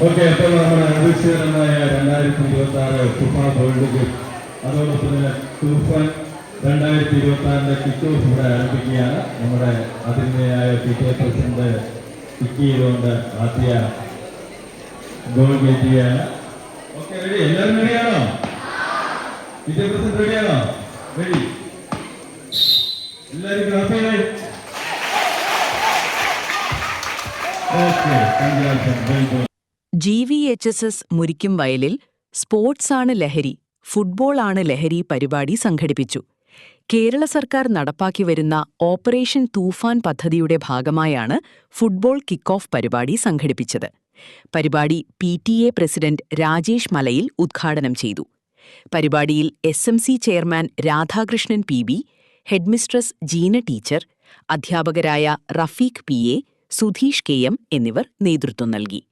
Okay, അപ്പോൾ നമ്മുടെ അവിശ്വരമായ 2026 FIFA world cup അതോടൊപ്പം തന്നെ തൂഫാൻ 2026 കിക്ക് ഓഫ് ഇവിടെ ആരംഭിക്കുകയാണ്. നമ്മുടെ അതിഥിയായ PTA പ്രസിഡന്റ് കിക്ക് ചെയ്തുകൊണ്ട് ആദ്യ ഗോൾ കയറ്റുകയാണ്. Okay, ready? എല്ലാവരും റെഡിയാണോ? PTA പ്രസിഡന്റ് റെഡിയാണോ? റെഡി? എല്ലാവരും ക്ലാപ്പ് ചെയ്യണേ. Okay, congratulation. GVHSS മുരിക്കും വയലിൽ സ്പോർട്സാണ് ലഹരി, ഫുട്ബോളാണ് ലഹരി പരിപാടി സംഘടിപ്പിച്ചു. കേരള സർക്കാർ നടപ്പാക്കി വരുന്ന ഓപ്പറേഷൻ തൂഫാൻ പദ്ധതിയുടെ ഭാഗമായാണ് ഫുട്ബോൾ കിക്ക് ഓഫ് പരിപാടി സംഘടിപ്പിച്ചത്. പരിപാടി PTA പ്രസിഡന്റ് രാജേഷ് മലയിൽ ഉദ്ഘാടനം ചെയ്തു. പരിപാടിയിൽ SMC chairman Radhakrishnan PB, headmistress Jeena teacher, അധ്യാപകരായ റഫീഖ് PA, സുധീഷ് KM എന്നിവർ നേതൃത്വം നൽകി.